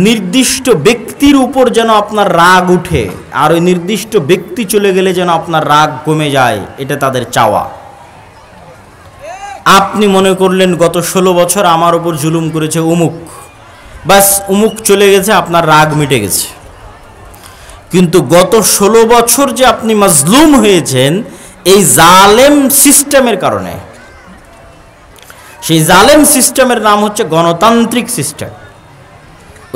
নির্দিষ্ট ব্যক্তির উপর যেন আপনার রাগ উঠে, আর ওই নির্দিষ্ট ব্যক্তি চলে গেলে যেন আপনার রাগ কমে যায়, এটা তাদের চাওয়া। আপনি মনে করলেন গত 16 বছর আমার উপর জুলুম করেছে অমুক, বাস অমুক চলে গেছে, আপনার রাগ মিটে গেছে। কিন্তু গত 16 বছর যে আপনি মাজলুম হয়েছেন এই জালেম সিস্টেমের কারণে। সেই জালেম সিস্টেমের নাম হচ্ছে গণতান্ত্রিক সিস্টেম,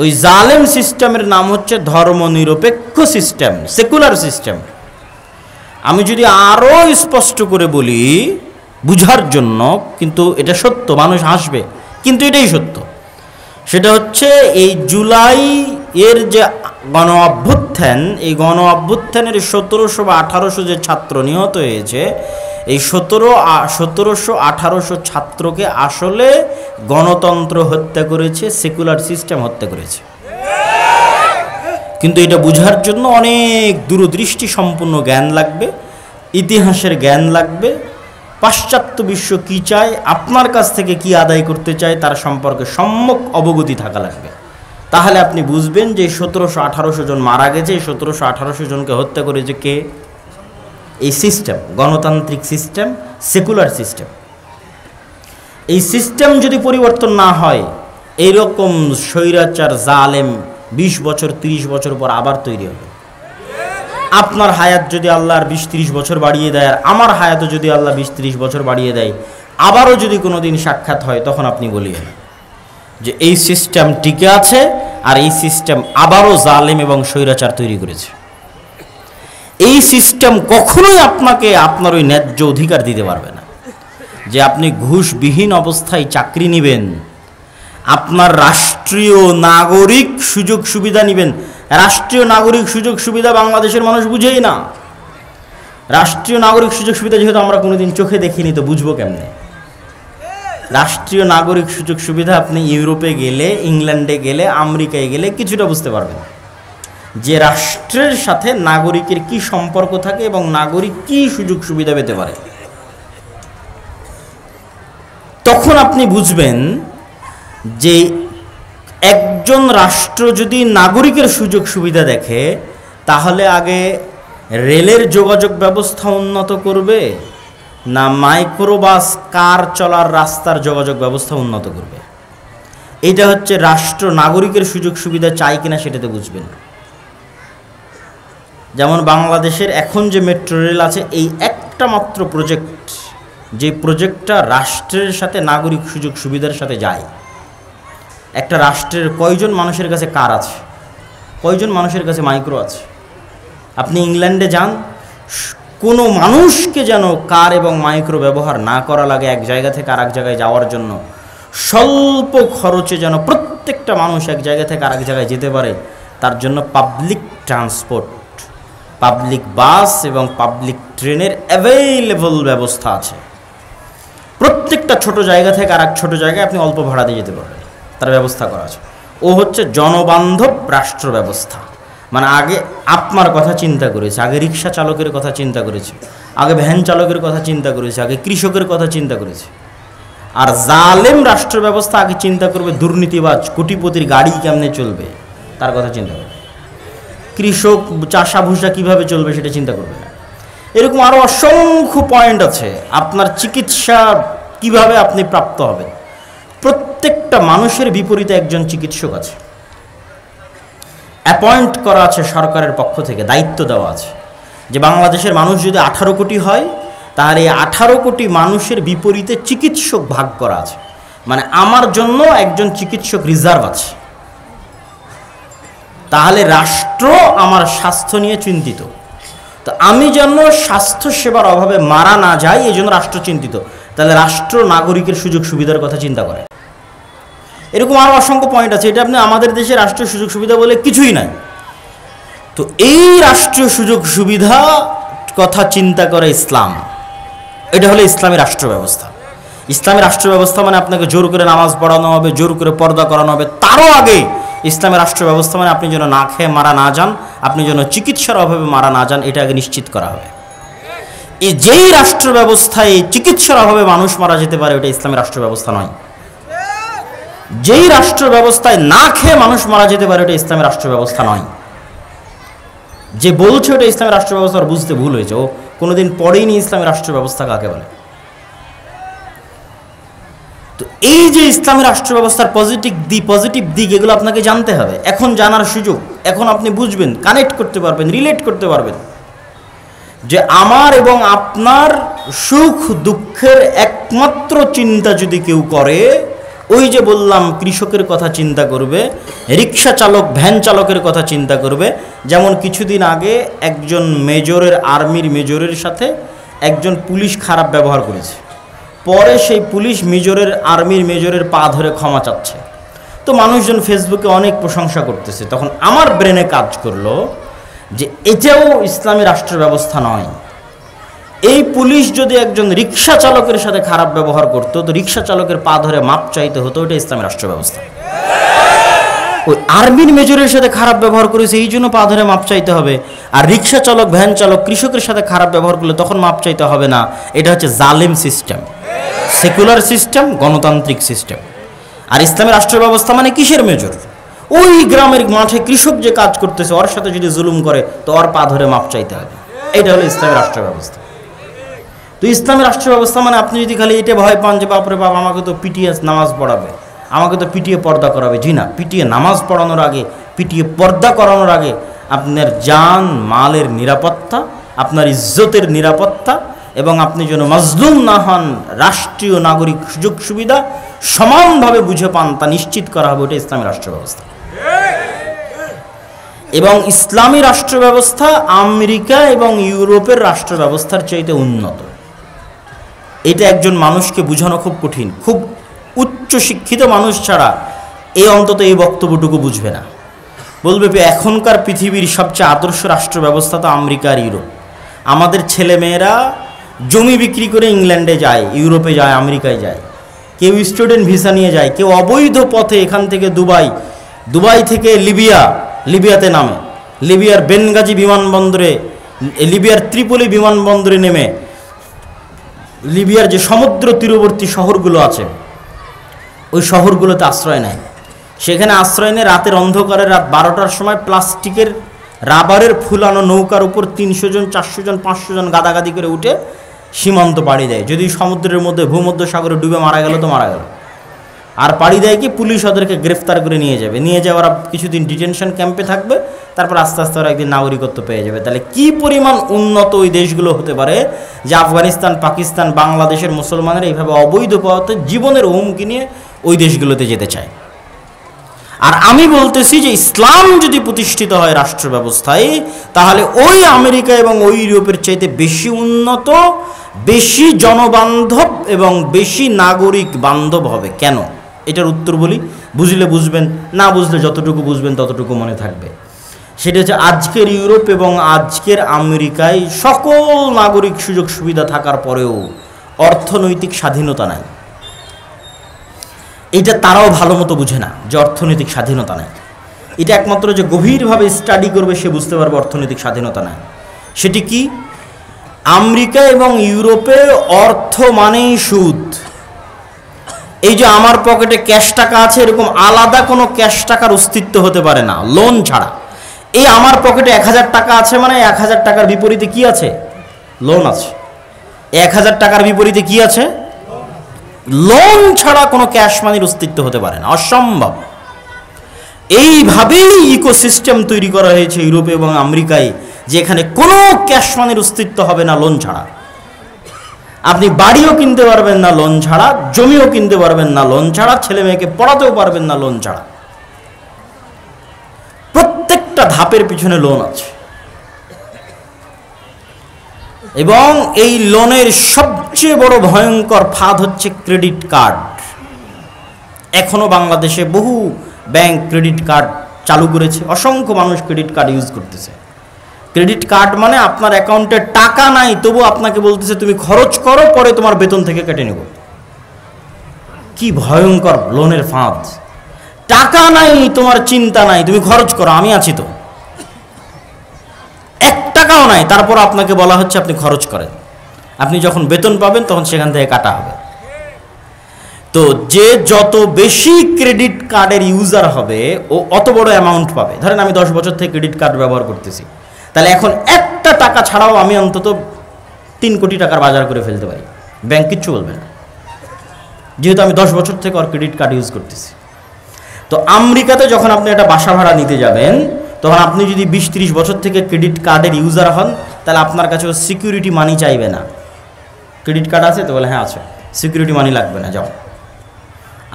ওই জালেম সিস্টেমের নাম হচ্ছে ধর্মনিরপেক্ষ সিস্টেম, সেকুলার সিস্টেম। আমি যদি আরও স্পষ্ট করে বলি বুঝার জন্য, কিন্তু এটা সত্য, মানুষ হাসবে কিন্তু এটাই সত্য, সেটা হচ্ছে এই জুলাই এর যে গণ অভ্যুত্থান, এই গণ অভ্যুত্থানের 1700 বা 1800 যে ছাত্র নিহত হয়েছে, এই 1700 1800 ছাত্রকে আসলে গণতন্ত্র হত্যা করেছে, সেকুলার সিস্টেম হত্যা করেছে। কিন্তু এটা বুঝার জন্য অনেক দূরদৃষ্টি সম্পূর্ণ জ্ঞান লাগবে, ইতিহাসের জ্ঞান লাগবে, পাশ্চাত্য বিশ্ব কি চায়, আপনার কাছ থেকে কি আদায় করতে চায় তার সম্পর্কে সম্যক অবগতি থাকা লাগবে। তাহলে আপনি বুঝবেন যে 1700 1800 জন মারা গেছে, এই 1700 1800 জনকে হত্যা করেছে কে? এই সিস্টেম, গণতান্ত্রিক সিস্টেম, সেকুলার সিস্টেম। এই সিস্টেম যদি পরিবর্তন না হয়, এইরকম স্বৈরাচার জালেম 20 বছর 30 বছর পর আবার তৈরি হবে। আপনার হায়াত যদি আল্লাহর 20-30 বছর বাড়িয়ে দেয়, আর আমার হায়াতও যদি আল্লাহ 20-30 বছর বাড়িয়ে দেয়, আবারও যদি কোনো দিন সাক্ষাৎ হয়, তখন আপনি বলিয়েন যে এই সিস্টেম টিকে আছে, আর এই সিস্টেম আবারও জালেম এবং স্বৈরাচার তৈরি করেছে। এই সিস্টেম কখনোই আপনাকে আপনার ওই ন্যায্য অধিকার দিতে পারবে না যে আপনি ঘুষবিহীন অবস্থায় চাকরি নেবেন, আপনার রাষ্ট্রীয় নাগরিক সুযোগ সুবিধা নেবেন। রাষ্ট্রীয় নাগরিক সুযোগ সুবিধা বাংলাদেশের মানুষ বুঝেই না। রাষ্ট্রীয় নাগরিক সুযোগ সুবিধা যেহেতু আমরা কোনোদিন চোখে দেখিনি, তো বুঝবো কেমনে? রাষ্ট্রীয় নাগরিক সুযোগ সুবিধা আপনি ইউরোপে গেলে, ইংল্যান্ডে গেলে, আমেরিকায় গেলে কিছুটা বুঝতে পারবেন যে রাষ্ট্রের সাথে নাগরিকের কি সম্পর্ক থাকে এবং নাগরিক কি সুযোগ সুবিধা পেতে পারে। তখন আপনি বুঝবেন যে একজন রাষ্ট্র যদি নাগরিকের সুযোগ সুবিধা দেখে, তাহলে আগে রেলের যোগাযোগ ব্যবস্থা উন্নত করবে, না মাইক্রোবাস কার চলার রাস্তার যোগাযোগ ব্যবস্থা উন্নত করবে। এটা হচ্ছে রাষ্ট্র নাগরিকের সুযোগ সুবিধা চাই কিনা সেটাতে বুঝবেন। যেমন বাংলাদেশের এখন যে মেট্রো রেল আছে, এই একটা মাত্র প্রজেক্ট, যে প্রজেক্টটা রাষ্ট্রের সাথে নাগরিক সুযোগ সুবিধার সাথে যায়। একটা রাষ্ট্রের কয়জন মানুষের কাছে কার আছে, কয়জন মানুষের কাছে মাইক্রো আছে? আপনি ইংল্যান্ডে যান, কোনো মানুষকে যেন কার এবং মাইক্রো ব্যবহার না করা লাগে এক জায়গা থেকে আর এক জায়গায় যাওয়ার জন্য। স্বল্প খরচে যেন প্রত্যেকটা মানুষ এক জায়গা থেকে আরেক জায়গায় যেতে পারে, তার জন্য পাবলিক ট্রান্সপোর্ট, পাবলিক বাস এবং পাবলিক ট্রেনের অ্যাভেইলেবল ব্যবস্থা আছে। প্রত্যেকটা ছোট জায়গা থেকে আর এক ছোটো জায়গায় আপনি অল্প ভাড়া দিয়ে যেতে পারবেন, তার ব্যবস্থা করা আছে। ও হচ্ছে জনবান্ধব রাষ্ট্র ব্যবস্থা। মানে আগে আপনার কথা চিন্তা করেছে, আগে রিক্সা চালকের কথা চিন্তা করেছে, আগে ভ্যান চালকের কথা চিন্তা করেছে, আগে কৃষকের কথা চিন্তা করেছে। আর জালেম রাষ্ট্র ব্যবস্থা আগে চিন্তা করবে দুর্নীতিবাজ কোটিপতির গাড়ি কেমনে চলবে তার কথা চিন্তা করবে, কৃষক চাষা ভুষা কীভাবে চলবে সেটা চিন্তা করবে না। এরকম আরও অসংখ্য পয়েন্ট আছে। আপনার চিকিৎসা কিভাবে আপনি প্রাপ্ত হবেন, প্রত্যেকটা মানুষের বিপরীতে একজন চিকিৎসক আছে, অ্যাপয়েন্ট করা আছে সরকারের পক্ষ থেকে, দায়িত্ব দেওয়া আছে যে বাংলাদেশের মানুষ যদি 18 কোটি হয়, তাহলে এই 18 কোটি মানুষের বিপরীতে চিকিৎসক ভাগ করা আছে। মানে আমার জন্য একজন চিকিৎসক রিজার্ভ আছে। তাহলে রাষ্ট্র আমার স্বাস্থ্য নিয়ে চিন্তিত, তো আমি যেন স্বাস্থ্য সেবার অভাবে মারা না যাই, এই জন্য রাষ্ট্র চিন্তিত। তাহলে রাষ্ট্র নাগরিকের সুযোগ সুবিধার কথা চিন্তা করে। এরকম আরও অসংখ্য পয়েন্ট আছে। এটা আপনি আমাদের দেশে রাষ্ট্রীয় সুযোগ সুবিধা বলে কিছুই নাই। তো এই রাষ্ট্রীয় সুযোগ সুবিধা কথা চিন্তা করে ইসলাম। এটা হলো ইসলামী রাষ্ট্র ব্যবস্থা। ইসলামী রাষ্ট্র ব্যবস্থা মানে আপনাকে জোর করে নামাজ পড়ানো হবে, জোর করে পর্দা করানো হবে। তারও আগে ইসলামী রাষ্ট্র ব্যবস্থা মানে আপনি যেন না খেয়ে মারা না যান, আপনি যেন চিকিৎসার অভাবে মারা না যান, এটা আগে নিশ্চিত করা হবে। এই যেই রাষ্ট্র ব্যবস্থায় চিকিৎসার অভাবে মানুষ মারা যেতে পারে, ওটা ইসলামী রাষ্ট্র ব্যবস্থা নয়। যেই রাষ্ট্র ব্যবস্থায় না খেয়ে মানুষ মারা যেতে পারে ওটা ইসলামের রাষ্ট্র ব্যবস্থা নয়। যে বলছে ওটা ইসলামের রাষ্ট্র ব্যবস্থা বুঝতে ভুল হয়েছে, ও কোনোদিন পড়েইনি ইসলামের রাষ্ট্র ব্যবস্থা কাকে বলে। তো এই যে ইসলামের রাষ্ট্র ব্যবস্থার পজিটিভ দিক এগুলো আপনাকে জানতে হবে। এখন জানার সুযোগ, এখন আপনি বুঝবেন, কানেক্ট করতে পারবেন, রিলেট করতে পারবেন যে আমার এবং আপনার সুখ দুঃখের একমাত্র চিন্তা যদি কেউ করে, ওই যে বললাম কৃষকের কথা চিন্তা করবে, রিক্সা চালক ভ্যান চালকের কথা চিন্তা করবে। যেমন কিছুদিন আগে একজন আর্মির মেজরের সাথে একজন পুলিশ খারাপ ব্যবহার করেছে, পরে সেই পুলিশ আর্মির মেজরের পা ধরে ক্ষমা চাচ্ছে। তো মানুষজন ফেসবুকে অনেক প্রশংসা করতেছে। তখন আমার ব্রেনে কাজ করলো যে এটাও ইসলামী রাষ্ট্র ব্যবস্থা নয়। এই পুলিশ যদি একজন রিক্সা চালকের সাথে খারাপ ব্যবহার করতো, তো রিক্সা চালকের পা ধরে মাপ চাইতে হতো, ওটা ইসলামী রাষ্ট্র ব্যবস্থা। ওই আর্মির মেজরের সাথে খারাপ ব্যবহার করেছে এই জন্য পা ধরে মাপ চাইতে হবে, আর রিক্সা চালক ভ্যান চালক কৃষকের সাথে খারাপ ব্যবহার করলে তখন মাপ চাইতে হবে না। এটা হচ্ছে জালেম সিস্টেম, সেকুলার সিস্টেম, গণতান্ত্রিক সিস্টেম। আর ইসলামী রাষ্ট্র ব্যবস্থা মানে কিসের মেজর? ওই গ্রামের মাঠে কৃষক যে কাজ করতেছে ওর সাথে যদি জুলুম করে তো ওর পা ধরে মাপ চাইতে হবে। এটা হলো ইসলামী রাষ্ট্র ব্যবস্থা। তো ইসলামী রাষ্ট্র ব্যবস্থা মানে আপনি যদি খালি এটা ভয় পান যে বাপরে বাপ আমাকে তো পিটিয়ে নামাজ পড়াবে, আমাকে তো পিটিয়ে পর্দা করাবে, জি না, পিটিয়ে নামাজ পড়ানোর আগে, পিটিয়ে পর্দা করানোর আগে আপনার জান মালের নিরাপত্তা, আপনার ইজ্জতের নিরাপত্তা, এবং আপনি যেন মাজলুম না হন, রাষ্ট্রীয় নাগরিক সুযোগ সুবিধা সমানভাবে বুঝে পান, তা নিশ্চিত করা হবে। ওটা ইসলামী রাষ্ট্র ব্যবস্থা। এবং ইসলামী রাষ্ট্র ব্যবস্থা আমেরিকা এবং ইউরোপের রাষ্ট্র ব্যবস্থার চাইতে উন্নত। এটা একজন মানুষকে বোঝানো খুব কঠিন। খুব উচ্চ শিক্ষিত মানুষ ছাড়া অন্তত এই বক্তব্যটুকু বুঝবে না। বলবে এখনকার পৃথিবীর সবচেয়ে আদর্শ রাষ্ট্র ব্যবস্থা তো আমেরিকা আর ইউরোপ। আমাদের ছেলেমেয়েরা জমি বিক্রি করে ইংল্যান্ডে যায়, ইউরোপে যায়, আমেরিকায় যায়, কেউ স্টুডেন্ট ভিসা নিয়ে যায়, কেউ অবৈধ পথে এখান থেকে দুবাই থেকে লিবিয়াতে নামে, লিবিয়ার বেনগাজি বিমানবন্দরে, লিবিয়ার ত্রিপলি বিমানবন্দরে নেমে লিবিয়ার যে সমুদ্র তীরবর্তী শহরগুলো আছে ওই শহরগুলোতে আশ্রয় নেয়। সেখানে আশ্রয় নিয়ে রাতের অন্ধকারে রাত 12টার সময় প্লাস্টিকের রাবারের ফুলানো নৌকার উপর 300 জন 400 জন 500 জন গাদাগাদি করে উঠে সীমান্ত পাড়ি দেয়। যদি সমুদ্রের মধ্যে ভূমধ্য সাগরে ডুবে মারা গেল তো মারা গেল। আর পাড়ি দেয় কি পুলিশ ওদেরকে গ্রেফতার করে নিয়ে যাবে, নিয়ে যাওয়া ওরা কিছুদিন ডিটেনশন ক্যাম্পে থাকবে, তারপর আস্তে আস্তে ওরা একদিন নাগরিকত্ব পেয়ে যাবে। তাহলে কি পরিমাণ উন্নত ওই দেশগুলো হতে পারে যে আফগানিস্তান, পাকিস্তান, বাংলাদেশের মুসলমানেরা এইভাবে অবৈধ পথে জীবনের হুমকি নিয়ে ওই দেশগুলোতে যেতে চায়। আর আমি বলতেছি যে ইসলাম যদি প্রতিষ্ঠিত হয় রাষ্ট্র ব্যবস্থায়, তাহলে ওই আমেরিকা এবং ওই ইউরোপের চাইতে বেশি উন্নত, বেশি জনবান্ধব এবং বেশি নাগরিক বান্ধব হবে। কেন? এটার উত্তর বলি, বুঝলে বুঝবেন, না বুঝলে যতটুকু বুঝবেন ততটুকু মনে থাকবে। সেটা হচ্ছে আজকের ইউরোপ এবং আজকের আমেরিকায় সকল নাগরিক সুযোগ সুবিধা থাকার পরেও অর্থনৈতিক স্বাধীনতা নাই। এটা তারাও ভালো মতো বুঝে না যে অর্থনৈতিক স্বাধীনতা নাই। এটা একমাত্র যে গভীরভাবে স্টাডি করবে সে বুঝতে পারবে অর্থনৈতিক স্বাধীনতা নাই। সেটি কি? আমেরিকা এবং ইউরোপে অর্থ মানেই সুদ। এই যে আমার পকেটে ক্যাশ টাকা আছে, এরকম আলাদা কোনো ক্যাশ টাকার অস্তিত্ব হতে পারে না লোন ছাড়া। এই আমার পকেটে 1000 টাকা আছে মানে 1000 টাকার বিপরীতে কি আছে? লোন আছে। 1000 টাকার বিপরীতে কি আছে? লোন ছাড়া কোনো ক্যাশ মানির অস্তিত্ব হতে পারে না, অসম্ভব। এইভাবেই ইকোসিস্টেম তৈরি করা হয়েছে ইউরোপে এবং আমেরিকায়, যেখানে কোনো ক্যাশ মানির অস্তিত্ব হবে না লোন ছাড়া। আপনি বাড়িও কিনতে পারবেন না লোন ছাড়া, জমিও কিনতে পারবেন না লোন ছাড়া, ছেলে মেয়েকে পড়াতেও পারবেন না লোন ছাড়া। প্রত্যেকটা ধাপের পিছনে লোন আছে। এবং এই লোনের সবচেয়ে বড় ভয়ঙ্কর ফাঁদ হচ্ছে ক্রেডিট কার্ড। এখনো বাংলাদেশে বহু ব্যাংক ক্রেডিট কার্ড চালু করেছে, অসংখ্য মানুষ ক্রেডিট কার্ড ইউজ করতেছে। ক্রেডিট কার্ড মানে আপনার অ্যাকাউন্টে টাকা নাই, তবু আপনাকে বলতেছে তুমি খরচ করো, পরে তোমার বেতন থেকে কেটে নেব। কি ভয়ঙ্কর লোনের ফাঁদ! টাকা নাই, তোমার চিন্তা নাই, তুমি খরচ করো, আমি আছি তো। 1 টাকাও নাই, তারপর আপনাকে বলা হচ্ছে আপনি খরচ করেন, আপনি যখন বেতন পাবেন তখন সেখান থেকে কাটা হবে। তো যে যত বেশি ক্রেডিট কার্ডের ইউজার হবে ও অত বড় অ্যামাউন্ট পাবে। ধরেন আমি 10 বছর থেকে ক্রেডিট কার্ড ব্যবহার করতেছি, তাহলে এখন একটা টাকা ছাড়াও আমি অন্তত 3 কোটি টাকার বাজার করে ফেলতে পারি, ব্যাংক কিচ্ছু বলবে না, যেহেতু আমি 10 বছর থেকে ওর ক্রেডিট কার্ড ইউজ করতেছি। তো আমেরিকাতে যখন আপনি একটা বাসা ভাড়া নিতে যাবেন, তখন আপনি যদি 20-30 বছর থেকে ক্রেডিট কার্ডের ইউজার হন, তাহলে আপনার কাছে সিকিউরিটি মানি চাইবে না। ক্রেডিট কার্ড আছে তো, বলে হ্যাঁ আছে, সিকিউরিটি মানি লাগবে না, যাও।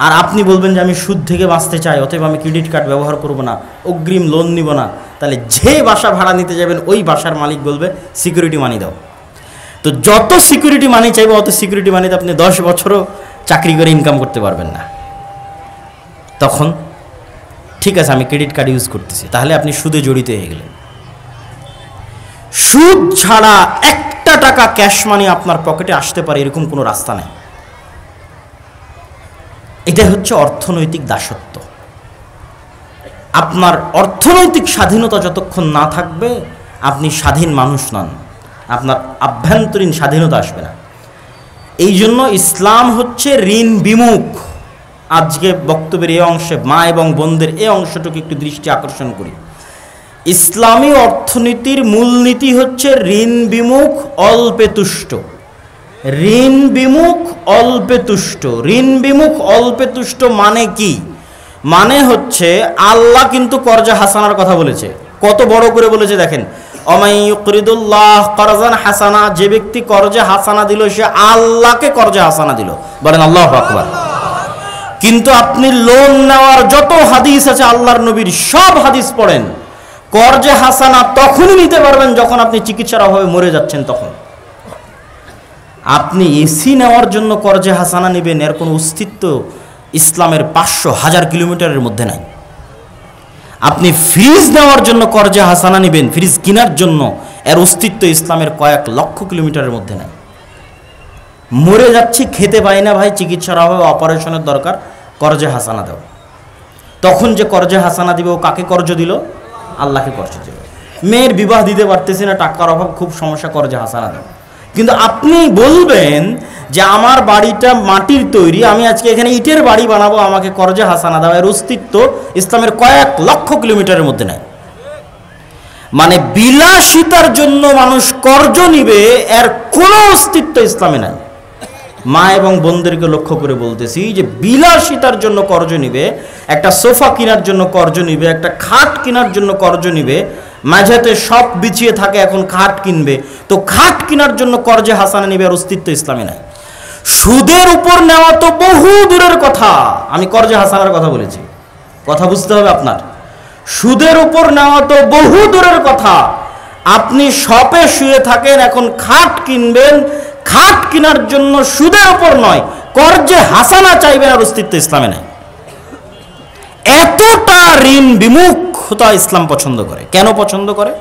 আর আপনি বলবেন যে আমি সুদ থেকে বাঁচতে চাই, অতএব আমি ক্রেডিট কার্ড ব্যবহার করব না, অগ্রিম লোন নিব না, তাহলে যে বাসা ভাড়া নিতে যাবেন ওই বাসার মালিক বলবে সিকিউরিটি মানি দাও। তো যত সিকিউরিটি মানি চাইবে অত সিকিউরিটি মানিতে আপনি 10 বছরও চাকরি করে ইনকাম করতে পারবেন না। তখন ঠিক আছে আমি ক্রেডিট কার্ড ইউজ করতেছি, তাহলে আপনি সুদে জড়িত হয়ে গেলেন। সুদ ছাড়া একটা টাকা ক্যাশ মানি আপনার পকেটে আসতে পারে এরকম কোনো রাস্তা নেই। এটা হচ্ছে অর্থনৈতিক দাসত্ব। আপনার অর্থনৈতিক স্বাধীনতা যতক্ষণ না থাকবে আপনি স্বাধীন মানুষ নন, আপনার আভ্যন্তরীণ স্বাধীনতা আসবে না। এই জন্য ইসলাম হচ্ছে ঋণ বিমুখ। আজকে বক্তব্যের এই অংশে মা এবং বোনদের এই অংশটুকু একটু দৃষ্টি আকর্ষণ করি। ইসলামী অর্থনীতির মূলনীতি হচ্ছে ঋণ বিমুখ, অল্পে তুষ্ট। ঋণ বিমুখ অল্পে তুষ্ট। ঋণ বিমুখ অল্পে তুষ্ট মানে কি? মানে হচ্ছে আল্লাহ কিন্তু কর্জে হাসানার কথা বলেছে, কত বড় করে বলেছে দেখেন, অমাইয়ুকরিদুল্লাহ করজান হাসানা, যে ব্যক্তি কর্জে হাসানা দিল সে আল্লাহকে কর্জে হাসানা দিল, বলেন আল্লাহু আকবার। কিন্তু আপনি লোন নেওয়ার যত হাদিস আছে আল্লাহর নবীর সব হাদিস পড়েন, কর্জে হাসানা তখনই নিতে পারবেন যখন আপনি চিকিৎসার অভাবে মরে যাচ্ছেন। তখন আপনি এসি নেওয়ার জন্য কর্জে হাসানা নেবেন, এর কোনো অস্তিত্ব ইসলামের 500,000 কিলোমিটারের মধ্যে নাই। আপনি ফ্রিজ নেওয়ার জন্য কর্জে হাসানা নেবেন, ফ্রিজ কেনার জন্য, এর অস্তিত্ব ইসলামের কয়েক লক্ষ কিলোমিটারের মধ্যে নাই। মরে যাচ্ছি, খেতে পাই না ভাই, চিকিৎসার অভাবে অপারেশনের দরকার, কর্জে হাসানা দাও। তখন যে কর্জে হাসানা দিবে ও কাকে কর্জ দিল? আল্লাহকে কর্জ দিল। মেয়ের বিবাহ দিতে পারতেছি না, টাকার অভাব, খুব সমস্যা, কর্জে হাসানা দাও। কিন্তু আপনি বলবেন যে আমার বাড়িটা মাটির তৈরি, আমি আজকে এখানে ইটের বাড়ি বানাবো, আমাকে কর্জে হাসানা দাও, এর অস্তিত্ব ইসলামের কয়েক লক্ষ কিলোমিটারের মধ্যে নাই। মানে বিলাসিতার জন্য মানুষ কর্জ নিবে, এর কোনো অস্তিত্ব ইসলামে নাই। মা এবং বোনদেরকে লক্ষ্য করে বলতেছি যে বিলাসিতার জন্য কর্জ নিবে, একটা সোফা কেনার জন্য কর্জ নিবে, একটা খাট কেনার জন্য কর্জ নিবে, মাঝেতে সব বিছিয়ে থাকে এখন খাট কিনবে, তো খাট কেনার জন্য কর্জে হাসানা নিবে, আর অস্তিত্ব ইসলামে নাই। সুদের উপর নেওয়া তো বহু দূরের কথা, আমি কর্জে হাসানার কথা বলেছি, কথা বুঝতে হবে আপনার। সুদের উপর নেওয়া তো বহু দূরের কথা। আপনি শপে শুয়ে থাকেন, এখন খাট কিনবেন, খাট কেনার জন্য সুদের উপর নয় কর্জে হাসানা চাইবেন, আর অস্তিত্ব ইসলামে নাই। এতটা ঋণ বিমুখতা ইসলাম পছন্দ করে। কেন পছন্দ করে?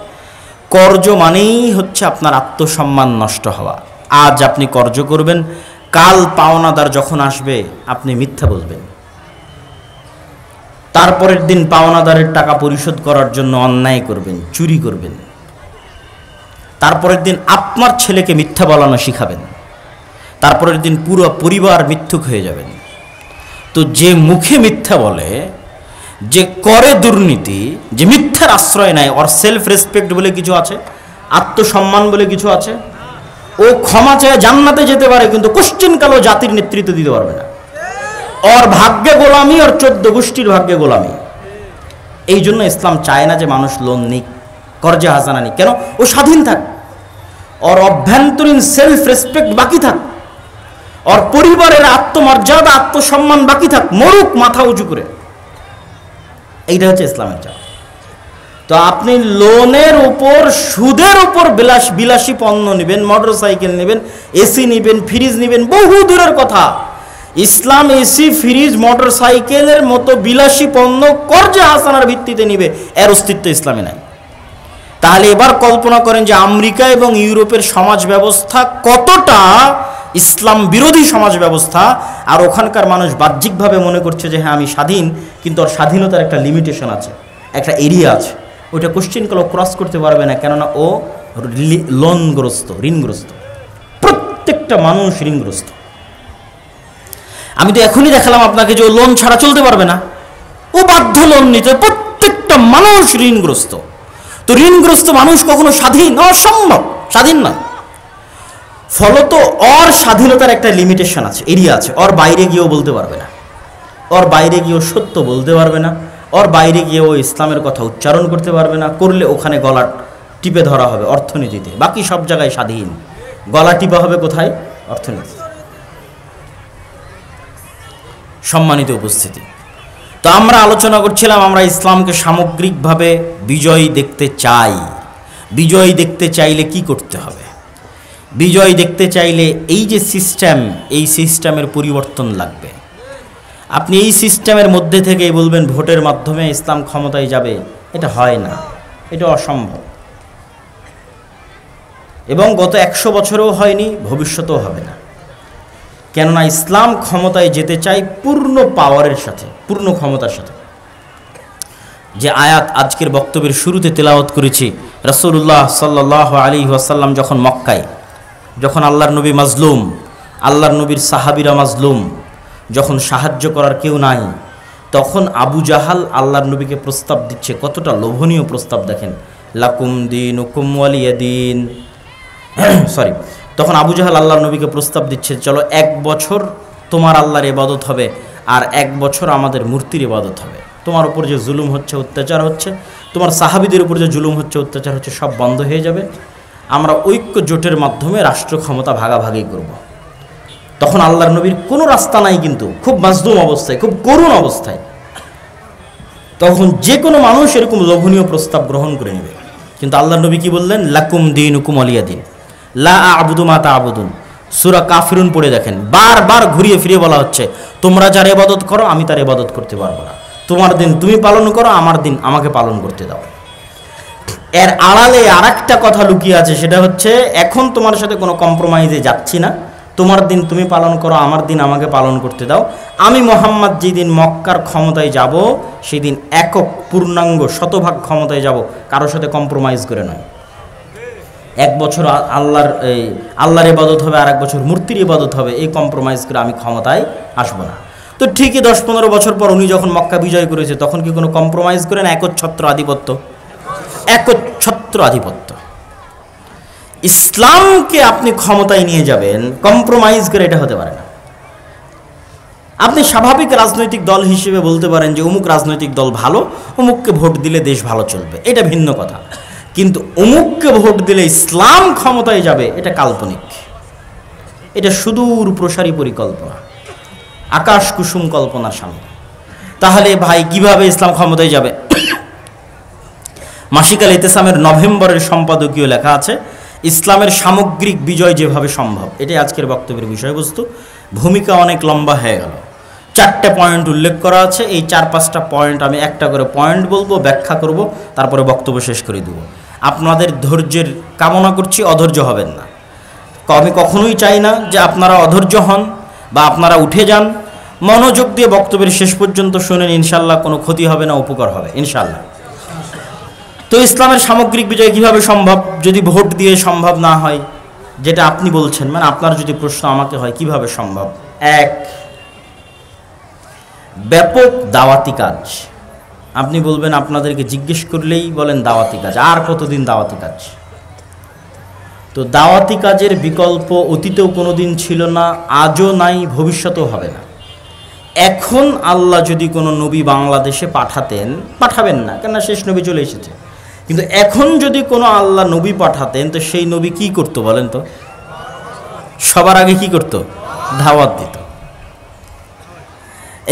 কর্জ মানেই হচ্ছে আপনার আত্মসম্মান নষ্ট হওয়া। আজ আপনি কর্জ করবেন, কাল পাওনাদার যখন আসবে আপনি মিথ্যা বলবেন, তারপরের দিন পাওনাদারের টাকা পরিশোধ করার জন্য অন্যায় করবেন, চুরি করবেন, তারপরের দিন আপনার ছেলেকে মিথ্যা বলানো শিখাবেন, তারপরের দিন পুরো পরিবার মিথ্যুক হয়ে যাবেন। তো যে মুখে মিথ্যা বলে, যে করে দুর্নীতি, যে মিথ্যার আশ্রয় নেয়, ওর সেলফ রেসপেক্ট বলে কিছু আছে, আত্মসম্মান বলে কিছু আছে, ও ক্ষমা চায় জান্নাতে যেতে পারে, কিন্তু কোশ্চিনকালও জাতির নেতৃত্ব দিতে পারবে না। ওর ভাগ্যে গোলামি, ওর 14 গোষ্ঠীর ভাগ্যে গোলামি। এই জন্য ইসলাম চায় না যে মানুষ লোন নিক, কর্জে হাসানা নিক। কেন? ও স্বাধীন থাক, ওর অভ্যন্তরীণ সেলফ রেসপেক্ট বাকি থাক, ওর পরিবারের আত্মমর্যাদা, আত্মসম্মান বাকি থাক, মরুক মাথা উঁচু করে। এইটা হচ্ছে ইসলামের চাওয়া। তো আপনি লোনের উপর, সুদের উপর বিলাসী পণ্য নেবেন, মোটর সাইকেল নেবেন, এসি নেবেন, ফ্রিজ নেবেন, বহু দূরের কথা। ইসলাম এসি, ফ্রিজ, মোটর সাইকেলের মতো বিলাসী পণ্য কর্জে হাসানার ভিত্তিতে নিবে, এর অস্তিত্ব ইসলামে নাই। তাহলে এবার কল্পনা করেন যে আমেরিকা এবং ইউরোপের সমাজ ব্যবস্থা কতটা ইসলাম বিরোধী সমাজ ব্যবস্থা, আর ওখানকার মানুষ বাহ্যিকভাবে মনে করছে যে হ্যাঁ আমি স্বাধীন, কিন্তু ওর স্বাধীনতার একটা লিমিটেশন আছে, একটা এরিয়া আছে, ওইটা কোশ্চিনকাল ক্রস করতে পারবে না, কেননা ও লোনগ্রস্ত, ঋণগ্রস্ত। প্রত্যেকটা মানুষ ঋণগ্রস্ত। আমি তো এখনই দেখালাম আপনাকে যে ও লোন ছাড়া চলতে পারবে না, ও বাধ্য লোন নিতে। প্রত্যেকটা মানুষ ঋণগ্রস্ত। তো ঋণগ্রস্ত মানুষ কখনো স্বাধীন? অসম্ভব, স্বাধীন না। ফলত ওর স্বাধীনতার একটা লিমিটেশন আছে, এরিয়া আছে। ওর বাইরে গিয়েও বলতে পারবে না, ওর বাইরে গিয়েও সত্য বলতে পারবে না, ওর বাইরে গিয়েও ইসলামের কথা উচ্চারণ করতে পারবে না। করলে ওখানে গলা টিপে ধরা হবে অর্থনীতিতে। বাকি সব জায়গায় স্বাধীন, গলা টিপা হবে কোথায়? অর্থনীতি। সম্মানিত উপস্থিতি, তো আমরা আলোচনা করছিলাম, আমরা ইসলামকে সামগ্রিকভাবে বিজয় দেখতে চাই। বিজয় দেখতে চাইলে কি করতে হবে? বিজয় দেখতে চাইলে এই যে সিস্টেম, এই সিস্টেমের পরিবর্তন লাগবে। আপনি এই সিস্টেমের মধ্যে থেকেই বলবেন ভোটের মাধ্যমে ইসলাম ক্ষমতায় যাবে, এটা হয় না, এটা অসম্ভব। এবং গত 100 বছরেও হয়নি, ভবিষ্যতেও হবে না। কেননা ইসলাম ক্ষমতায় যেতে চাই পূর্ণ পাওয়ারের সাথে, পূর্ণ ক্ষমতার সাথে। যে আয়াত আজকের বক্তব্যের শুরুতে তেলাওয়াত করেছি, রাসূলুল্লাহ সাল্লাল্লাহু আলাইহি ওয়াসাল্লাম যখন মক্কায়, যখন আল্লাহর নবী মাজলুম, আল্লাহর নবীর সাহাবীরা মাজলুম, যখন সাহায্য করার কেউ নাই, তখন আবু জাহাল আল্লাহর নবীকে প্রস্তাব দিচ্ছে। কতটা লোভনীয় প্রস্তাব দেখেন, লাকুম দীনুকুম ওয়ালিয়া দীন। সরি, তখন আবু জাহাল আল্লাহর নবীকে প্রস্তাব দিচ্ছে, চলো 1 বছর তোমার আল্লাহর ইবাদত হবে, আর 1 বছর আমাদের মূর্তির ইবাদত হবে। তোমার উপর যে জুলুম হচ্ছে, অত্যাচার হচ্ছে, তোমার সাহাবীদের উপর যে জুলুম হচ্ছে, অত্যাচার হচ্ছে, সব বন্ধ হয়ে যাবে। আমরা ঐক্য জোটের মাধ্যমে রাষ্ট্র ক্ষমতা ভাগাভাগি করব। তখন আল্লাহর নবীর কোনো রাস্তা নাই, কিন্তু খুব মাজলুম অবস্থায়, খুব করুণ অবস্থায়। তখন যে কোনো মানুষ এরকম লোভনীয় প্রস্তাব গ্রহণ করে নেবে। কিন্তু আল্লাহর নবী কি বললেন? লাকুম দীনুকুম ওয়ালিয়া দীন, লা আ'বুদু মা তা'বুদুন। সূরা কাফিরুন পড়ে দেখেন, বারবার ঘুরিয়ে ফিরিয়ে বলা হচ্ছে, তোমরা যার ইবাদত করো আমি তার ইবাদত করতে পারবো না। তোমার দিন তুমি পালন করো, আমার দিন আমাকে পালন করতে দাও। এর আড়ালে আরেকটা কথা লুকিয়ে আছে, সেটা হচ্ছে এখন তোমার সাথে কোনো কম্প্রোমাইজে যাচ্ছি না। তোমার দিন তুমি পালন করো, আমার দিন আমাকে পালন করতে দাও। আমি মুহাম্মদ যেদিন মক্কার ক্ষমতায় যাব, সেদিন একক পূর্ণাঙ্গ শতভাগ ক্ষমতায় যাব, কারোর সাথে কম্প্রোমাইজ করে নয়। 1 বছর আল্লাহর ইবাদত হবে, আর 1 বছর মূর্তির ইবাদত হবে, এই কম্প্রোমাইজ করে আমি ক্ষমতায় আসবো না। তো ঠিকই 10-15 বছর পর উনি যখন মক্কা বিজয় করেছে, তখন কি কোনো কম্প্রোমাইজ করেন? একচ্ছত্র আধিপত্য, একচ্ছত্র আধিপত্য। ইসলামকে আপনি ক্ষমতায় নিয়ে যাবেন কম্প্রোমাইজ করে, এটা হতে পারে না। আপনি স্বাভাবিক রাজনৈতিক দল হিসেবে বলতে পারেন যে অমুক রাজনৈতিক দল ভালো, অমুককে ভোট দিলে দেশ ভালো চলবে, এটা ভিন্ন কথা। কিন্তু অমুককে ভোট দিলে ইসলাম ক্ষমতায় যাবে, এটা কাল্পনিক, এটা সুদূর প্রসারী পরিকল্পনা, আকাশ কুসুম কল্পনার সামনে। তাহলে ভাই কিভাবে ইসলাম ক্ষমতায় যাবে? মাসিক আল ইতিসামের নভেম্বরের সম্পাদকীয় লেখা আছে, ইসলামের সামগ্রিক বিজয় যেভাবে সম্ভব। এটাই আজকের বক্তব্যের বিষয়বস্তু। ভূমিকা অনেক লম্বা হয়ে গেল, 4টে পয়েন্ট উল্লেখ করা আছে। এই 4-5টা পয়েন্ট আমি একটা করে পয়েন্ট বলবো, ব্যাখ্যা করব, তারপরে বক্তব্য শেষ করে দেব। আপনাদের ধৈর্যের কামনা করছি, অধৈর্য হবেন না। আমি কখনোই চাই না যে আপনারা অধৈর্য হন বা আপনারা উঠে যান। মনোযোগ দিয়ে বক্তব্যের শেষ পর্যন্ত শুনেন, ইনশাল্লাহ কোনো ক্ষতি হবে না, উপকার হবে ইনশাল্লাহ। তো ইসলামের সামগ্রিক বিজয় কিভাবে সম্ভব? যদি ভোট দিয়ে সম্ভব না হয়, যেটা আপনি বলছেন, মানে আপনার যদি প্রশ্ন আমাকে হয় কিভাবে সম্ভব, 1, ব্যাপক দাওয়াতি কাজ। আপনি বলবেন, আপনাদেরকে জিজ্ঞেস করলেই বলেন দাওয়াতি কাজ, আর কতদিন দাওয়াতি কাজ? তো দাওয়াতি কাজের বিকল্প অতীতেও কোনোদিন ছিল না, আজও নাই, ভবিষ্যতেও হবে না। এখন আল্লাহ যদি কোনো নবী বাংলাদেশে পাঠাতেন, পাঠাবেন না, কেননা শেষ নবী চলে এসেছে, কিন্তু এখন যদি কোনো আল্লাহ নবী পাঠাতেন, তো সেই নবী কি করতো বলেন তো? সবার আগে কি করতো? দাওয়াত দিত।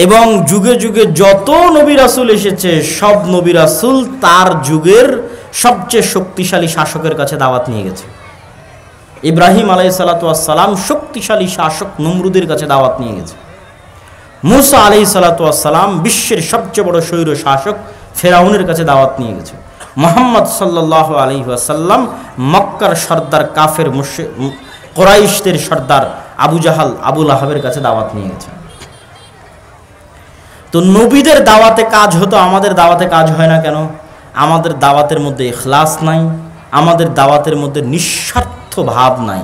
এবং যুগে যুগে যত নবী রাসূল এসেছে, সব নবী রাসূল তার যুগের সবচেয়ে শক্তিশালী শাসকের কাছে দাওয়াত নিয়ে গেছে। ইব্রাহিম আলাইহিস সালাতু ওয়াস সালাম শক্তিশালী শাসক নমরুদের কাছে দাওয়াত নিয়ে গেছে। মুসা আলাইহিস সালাতু ওয়াস সালাম বিশ্বের সবচেয়ে বড় স্বৈর শাসক ফেরাউনের কাছে দাওয়াত নিয়ে গেছে। মুহাম্মদ সাল্লাল্লাহু আলাইহি ওয়াসাল্লাম মক্কার সর্দার কাফের কুরাইশদের সর্দার আবু জাহাল, আবু লাহাবের কাছে দাওয়াত নিয়ে গেছে। তো নবীদের দাওয়াতে কাজ হতো, আমাদের দাওয়াতে কাজ হয় না কেন? আমাদের দাওয়াতের মধ্যে ইখলাস নাই, আমাদের দাওয়াতের মধ্যে নিঃস্বার্থ ভাব নাই,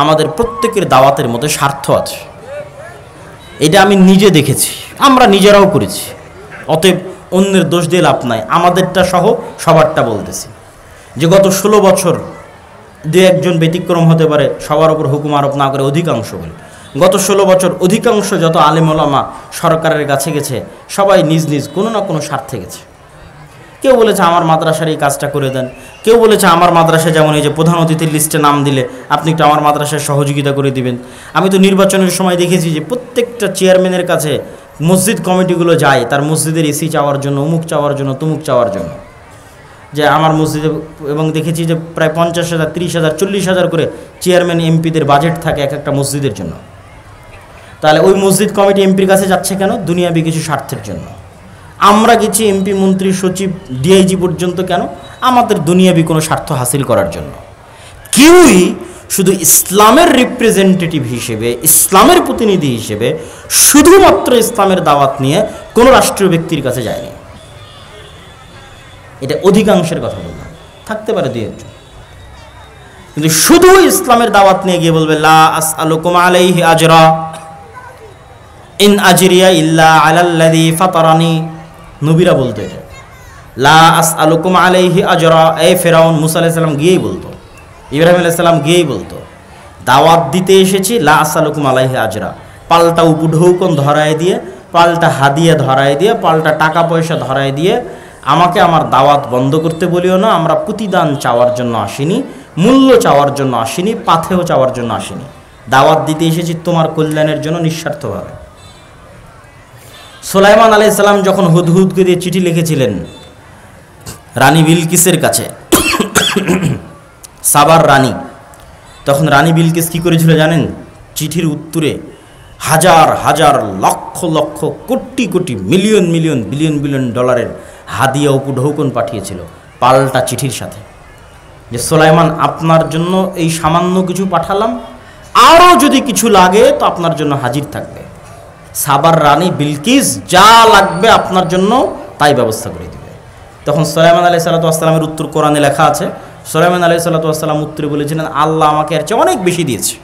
আমাদের প্রত্যেকের দাওয়াতের মধ্যে স্বার্থ আছে। এটা আমি নিজে দেখেছি, আমরা নিজেরাও করেছি। অতএব অন্যের দোষ দিয়ে লাভ নাই, আমাদেরটা সহ সবারটা বলতেছি। যে গত 16 বছর, দু একজন ব্যতিক্রম হতে পারে, সবার উপর হুকুম আরোপ না করে অধিকাংশ বলে, গত 16 বছর অধিকাংশ যত আলেম ওলামা সরকারের কাছে গেছে, সবাই নিজ নিজ কোনো না কোনো স্বার্থে গেছে। কেউ বলেছে আমার মাদ্রাসার এই কাজটা করে দেন, কেউ বলেছে আমার মাদ্রাসায় যেমন এই যে প্রধান অতিথির লিস্টে নাম দিলে আপনি একটু আমার মাদ্রাসায় সহযোগিতা করে দিবেন। আমি তো নির্বাচনের সময় দেখেছি যে প্রত্যেকটা চেয়ারম্যানের কাছে মসজিদ কমিটিগুলো যায় তার মসজিদের এসি চাওয়ার জন্য, অমুক চাওয়ার জন্য, তমুক চাওয়ার জন্য, যে আমার মসজিদে। এবং দেখেছি যে প্রায় 50,000, 30,000, 40,000 করে চেয়ারম্যান এমপিদের বাজেট থাকে এক একটা মসজিদের জন্য। তাহলে ওই মসজিদ কমিটি এমপির কাছে যাচ্ছে কেন? দুনিয়াবি কিছু স্বার্থের জন্য। আমরা গেছি এমপি, মন্ত্রী, সচিব, ডিআইজি পর্যন্ত কেন? আমাদের দুনিয়াবি কোনো স্বার্থ হাসিল করার জন্য। কেউই শুধু ইসলামের রিপ্রেজেন্টেটিভ হিসেবে, ইসলামের প্রতিনিধি হিসেবে শুধুমাত্র ইসলামের দাওয়াত নিয়ে কোনো রাষ্ট্রীয় ব্যক্তির কাছে যায়নি। এটা অধিকাংশের কথা বললাম, থাকতে পারে দুই একজন, কিন্তু শুধু ইসলামের দাওয়াত নিয়ে গিয়ে বলবে লা আসআলুকুম আলাইহি আজরা ইন আজরিয়া ইল্লা আলাল্লাযী ফাতারানি। নবীরা বলতো এটা, লা আসআলুকুম আলাইহি আজরা। এই ফেরাউন মুসা আলাইহিস সালাম গিয়েই বলতো, ইব্রাহিম আলাইহিস সালাম গিয়েই বলতো, দাওয়াত দিতে এসেছি, লা আসআলুকুম আলাইহি আজরা। পাল্টা উপঢৌকন ধরায় দিয়ে, পাল্টা হাদিয়া ধরায় দিয়ে, পাল্টা টাকা পয়সা ধরায় দিয়ে আমাকে আমার দাওয়াত বন্ধ করতে বলিও না। আমরা প্রতিদান চাওয়ার জন্য আসিনি, মূল্য চাওয়ার জন্য আসিনি, পাথেও চাওয়ার জন্য আসিনি। দাওয়াত দিতে এসেছি তোমার কল্যাণের জন্য নিঃস্বার্থভাবে। সুলাইমান আলাইহিস সালাম যখন হুদহুদকে দিয়ে চিঠি লিখেছিলেন রানী বিলকিসের কাছে, সাবার রানী, তখন রানী বিলকিস কি করেছিল জানেন? চিঠির উত্তরে হাজার হাজার, lakh lakh, crore crore, million million, billion billion ডলারের হাদিয়া উপঢৌকন পাঠিয়েছিল পাল্টা চিঠির সাথে, যে সুলাইমান আপনার জন্য এই সামান্য কিছু পাঠালাম, আরও যদি কিছু লাগে তো আপনার জন্য হাজির থাকবে। সাবার রানী বিলকিস যা লাগবে আপনার জন্য তাই ব্যবস্থা করে দিবে। তখন সুলাইমান আলাইহিস সালাতু ওয়াস সালামের উত্তর কোরআনে লেখা আছে। সুলাইমান আলাইহিস সালাতু ওয়াস সালাম উত্তরে বলেছিলেন, আল্লাহ আমাকে এর চেয়ে অনেক বেশি দিয়েছে।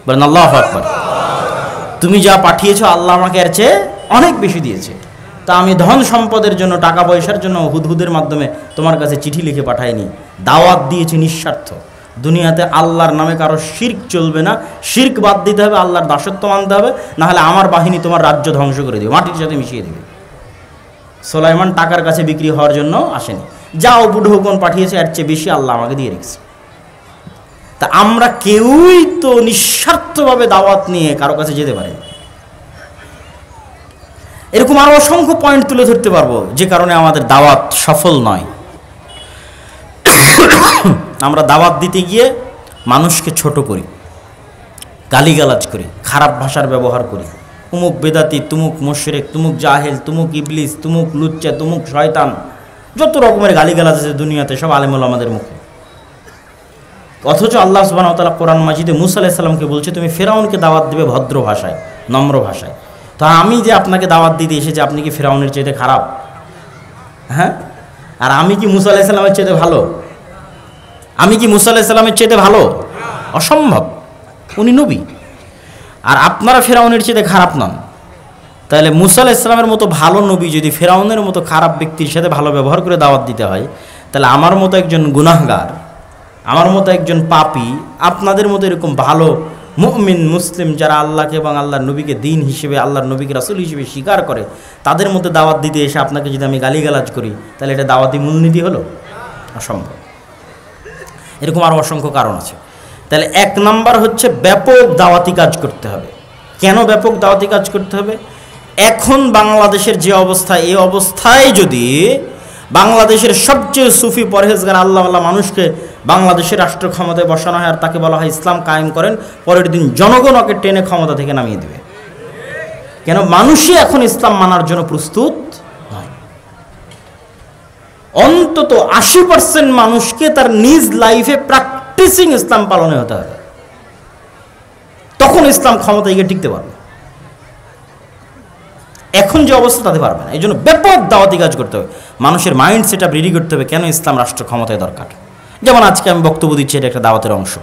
বলেন আল্লাহু আকবার। তুমি যা পাঠিয়েছো আল্লাহ আমাকে এর চেয়ে অনেক বেশি দিয়েছে। তা আমি ধন সম্পদের জন্য, টাকা পয়সার জন্য হুদহুদের মাধ্যমে তোমার কাছে চিঠি লিখে পাঠাইনি, দাওয়াত দিয়েছি নিঃস্বার্থ। দুনিয়াতে আল্লাহর নামে কারো শিরক চলবে না, শিরক বাদ দিতে হবে, আল্লাহর দাসত্ব মানতে হবে, না হলে আমার বাহিনী তোমার রাজ্য ধ্বংস করে দিবে, মাটির সাথে মিশিয়ে দিবে। সুলাইমান টাকার কাছে বিক্রি হওয়ার জন্য আসেনি, যা উপঢৌকন পাঠিয়েছে এর চেয়ে বেশি আল্লাহ আমাকে দিয়ে রেখেছে। তা আমরা কেউই তো নিঃস্বার্থভাবে দাওয়াত নিয়ে কারো কাছে যেতে পারি। এরকম আরো অসংখ্য পয়েন্ট তুলে ধরতে পারবো যে কারণে আমাদের দাওয়াত সফল নয়। আমরা দাওয়াত দিতে গিয়ে মানুষকে ছোট করি, গালিগালাজ করি, খারাপ ভাষার ব্যবহার করি, তুমুক বেদাতি, তুমুক মুশরিক, তুমুক জাহেল, তুমুক ইবলিস, তুমুক লুচ্চা, তুমুক শয়তান, যত রকমের গালিগালাজ আছে দুনিয়াতে সব আলেম ওলামাদের মুখে। অথচ আল্লাহ সুবহানাহু ওয়া তাআলা কোরআন মাজিদে মুসা আলাইহিস সালামকে বলছে তুমি ফেরাউনকে দাওয়াত দিবে ভদ্র ভাষায়, নম্র ভাষায়। তো আমি যে আপনাকে দাওয়াত দিতে এসেছি, আপনি কি ফেরাউনের চাইতে খারাপ? হ্যাঁ, আর আমি কি মুসা আলাইহিস সালামের চাইতে ভালো? আমি কি মুসা আলাইহিস সালামের চাইতে ভালো? অসম্ভব, উনি নবী। আর আপনারা ফেরাউনের চাইতে খারাপ নন। তাহলে মুসা আলাইহিস সালামের মতো ভালো নবী যদি ফেরাউনের মতো খারাপ ব্যক্তির সাথে ভালো ব্যবহার করে দাওয়াত দিতে হয়, তাহলে আমার মতো একজন গুনাহগার, আমার মতো একজন পাপী, আপনাদের মতো এরকম ভালো মুমিন মুসলিম যারা আল্লাহকে এবং আল্লাহর নবীকে দিন হিসেবে, আল্লাহর নবীকে রাসূল হিসেবে স্বীকার করে, তাদের মধ্যে দাওয়াত দিতে এসে আপনাকে যদি আমি গালিগালাজ করি, তাহলে এটা দাওয়াতি মূলনীতি হলো? অসম্ভব। এরকম আরও অসংখ্য কারণ আছে। তাহলে 1 নাম্বার হচ্ছে ব্যাপক দাওয়াতি কাজ করতে হবে। কেন ব্যাপক দাওয়াতি কাজ করতে হবে? এখন বাংলাদেশের যে অবস্থা, এই অবস্থায় যদি বাংলাদেশের সবচেয়ে সুফি পরহেজগার আল্লাহওয়ালা মানুষকে বাংলাদেশের রাষ্ট্র ক্ষমতায় বসানো হয় আর তাকে বলা হয় ইসলাম কায়েম করেন, পরের দিন জনগণ ওকে টেনে ক্ষমতা থেকে নামিয়ে দেবে। কেন? মানুষই এখন ইসলাম মানার জন্য প্রস্তুত নয়। অন্তত 80% মানুষকে তার নিজ লাইফে প্র্যাকটিসিং ইসলাম পালনে হতে হবে, তখন ইসলাম ক্ষমতায় গিয়ে টিকতে পারবে। এখন যে অবস্থা তাতে পারবে না। এই জন্য ব্যাপক দাওয়াতি কাজ করতে হবে, মানুষের মাইন্ড সেট আপ রেডি করতে হবে কেন ইসলাম রাষ্ট্র ক্ষমতায় দরকার। যেমন আজকে আমি বক্তব্য দিচ্ছি, এটা একটা দাওয়াতের অংশ।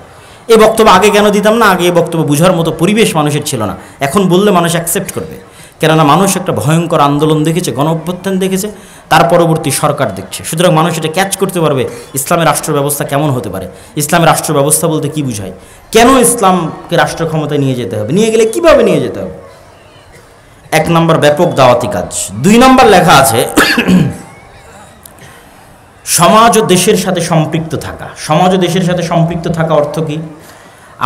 এই বক্তব্য আগে কেন দিতাম না? আগে এই বক্তব্য বোঝার মতো পরিবেশ মানুষের ছিল না। এখন বললে মানুষ অ্যাকসেপ্ট করবে, কেননা মানুষ একটা ভয়ঙ্কর আন্দোলন দেখেছে, গণ অভ্যুত্থান দেখেছে, তার পরবর্তী সরকার দেখছে। সুতরাং মানুষ এটা ক্যাচ করতে পারবে ইসলামের রাষ্ট্র ব্যবস্থা কেমন হতে পারে, ইসলামের রাষ্ট্র ব্যবস্থা বলতে কী বুঝায়, কেন ইসলামকে রাষ্ট্র ক্ষমতায় নিয়ে যেতে হবে, নিয়ে গেলে কীভাবে নিয়ে যেতে হবে। 1 নম্বর ব্যাপক দাওয়াতি কাজ। 2 নম্বর লেখা আছে সমাজ ও দেশের সাথে সম্পৃক্ত থাকা। সমাজ ও দেশের সাথে সম্পৃক্ত থাকা অর্থ কি?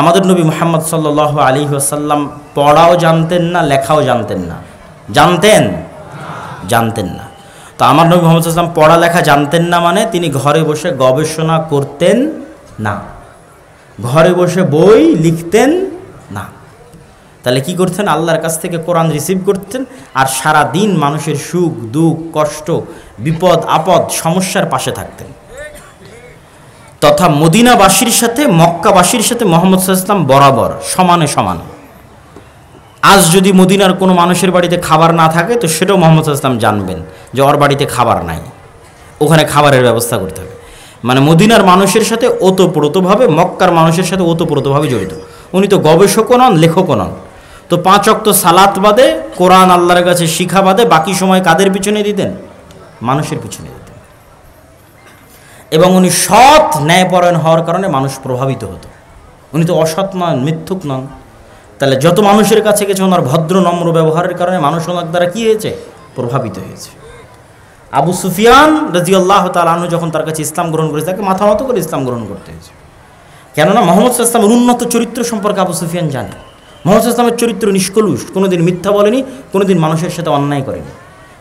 আমাদের নবী মুহাম্মদ সাল্লাল্লাহু আলাইহি ওয়াসাল্লাম পড়াও জানতেন না, লেখাও জানতেন না। জানতেন না। তো আমার নবী মুহাম্মদ সাল্লাল্লাহু আলাইহি ওয়াসাল্লাম পড়ালেখা জানতেন না মানে তিনি ঘরে বসে গবেষণা করতেন না, ঘরে বসে বই লিখতেন না। তাহলে কি করতেন? আল্লাহর কাছ থেকে কোরআন রিসিভ করতেন আর সারা দিন মানুষের সুখ দুঃখ কষ্ট বিপদ আপদ সমস্যার পাশে থাকতেন। তথা মদিনাবাসীর সাথে মক্কাবাসীর সাথে মুহাম্মদ সাল্লাল্লাহু আলাইহি ওয়াসাল্লাম বরাবর সমানে সমান। আজ যদি মদিনার কোনো মানুষের বাড়িতে খাবার না থাকে তো সেটাও মুহাম্মদ সাল্লাল্লাহু আলাইহি ওয়াসাল্লাম জানবেন যে ওর বাড়িতে খাবার নাই, ওখানে খাবারের ব্যবস্থা করতে হবে। মানে মদিনার মানুষের সাথে ওতপ্রোতভাবে, মক্কার মানুষের সাথে ওতপ্রোতভাবে জড়িত। উনি তো গবেষকও নন, লেখকও নন। তো 5 ওয়াক্ত সালাত বাদে, কোরআন আল্লাহর কাছে শিখা বাদে বাকি সময় কাদের পিছনে দিতেন? মানুষের পিছনে দিতেন। এবং উনি সৎ ন্যায়পরায়ণ হওয়ার কারণে মানুষ প্রভাবিত হতো। উনি তো অসৎ নন, মিথ্যুক নন। তাহলে যত মানুষের কাছে গেছে ওনার ভদ্র নম্র ব্যবহারের কারণে মানুষ ওনার দ্বারা কী হয়েছে? প্রভাবিত হয়েছে। আবু সুফিয়ান রাদিয়াল্লাহু তাআলা আনহু যখন তার কাছে ইসলাম গ্রহণ করেছে তাকে মাথা মতো করে ইসলাম গ্রহণ করতে হয়েছে। কেননা মুহাম্মদ সাল্লাল্লাহু আলাইহি ওয়াসাল্লামের উন্নত চরিত্র সম্পর্কে আবু সুফিয়ান জানে। মুহাম্মদ সাল্লাল্লাহু আলাইহি ওয়াসাল্লামের চরিত্র নিষ্কলুষ, কোনোদিন মিথ্যা বলেনি, কোনোদিন মানুষের সাথে অন্যায় করেনি।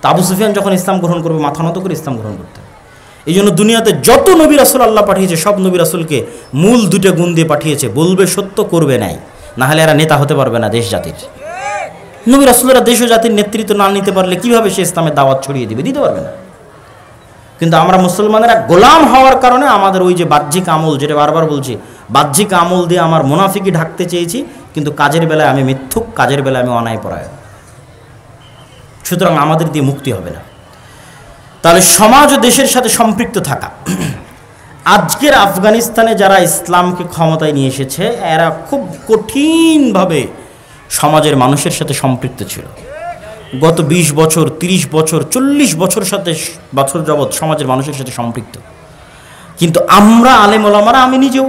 তা আবু সুফিয়ান যখন ইসলাম গ্রহণ করবে মাথা নত করে ইসলাম গ্রহণ করতে হবে। এই জন্য দুনিয়াতে যত নবী রাসূল আল্লাহ পাঠিয়েছে সব নবী রাসূলকে মূল 2টা গুণ দিয়ে পাঠিয়েছে, বলবে সত্য, করবে নাই, না হলে এরা নেতা হতে পারবে না দেশ জাতির। নবী রাসূলরা দেশ ও জাতির নেতৃত্ব না নিতে পারলে কিভাবে সে ইসলামের দাওয়াত ছড়িয়ে দিবে? দিতে পারবে না। কিন্তু আমরা মুসলমানেরা গোলাম হওয়ার কারণে আমাদের ওই যে বাহ্যিক আমল, যেটা বারবার বলছি, বাহ্যিক আমল দিয়ে আমার মুনাফিকি ঢাকতে চেয়েছি, কিন্তু কাজের বেলায় আমি মিথ্যুক, কাজের বেলায় আমি অন্যায়পরায়ণ। সুতরাং আমাদের দিয়ে মুক্তি হবে না। তাহলে সমাজ ও দেশের সাথে সম্পৃক্ত থাকা। আজকের আফগানিস্তানে যারা ইসলামকে ক্ষমতায় নিয়ে এসেছে এরা খুব কঠিনভাবে সমাজের মানুষের সাথে সম্পৃক্ত ছিল। গত 20 বছর 30 বছর 40 বছর যাবৎ সমাজের মানুষের সাথে সম্পৃক্ত। কিন্তু আমরা আলেম ওলামারা, আমি নিজেও,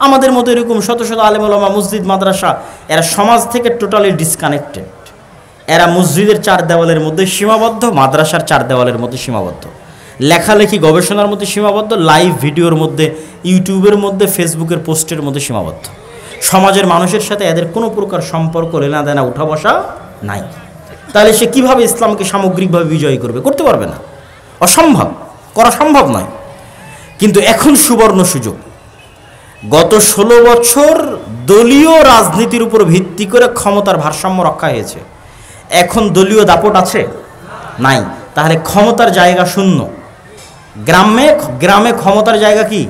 আমাদের মতো এরকম শত শত আলেম ওলামা, মসজিদ মাদ্রাসা, এরা সমাজ থেকে টোটালি ডিসকানেক্টেড। এরা মসজিদের 4 দেওয়ালের মধ্যে সীমাবদ্ধ, মাদ্রাসার 4 দেওয়ালের মধ্যে সীমাবদ্ধ, লেখালেখি গবেষণার মধ্যে সীমাবদ্ধ, লাইভ ভিডিওর মধ্যে, ইউটিউবের মধ্যে, ফেসবুকের পোস্টের মধ্যে সীমাবদ্ধ। সমাজের মানুষের সাথে এদের কোনো প্রকার সম্পর্ক, লেনা দেনা, উঠা বসা নাই। তাহলে সে কিভাবে ইসলামকে সামগ্রিকভাবে বিজয়ী করবে? করতে পারবে না, অসম্ভব, করা সম্ভব নয়। কিন্তু এখন সুবর্ণ সুযোগ। গত 16 বছর দলীয় রাজনীতির উপর ভিত্তি করে ক্ষমতার ভারসাম্য রক্ষা হয়েছে। এখন দলীয় দাপট আছে? নাই। তাহলে ক্ষমতার জায়গা শূন্য। গ্রামে ক্ষমতার জায়গা কি?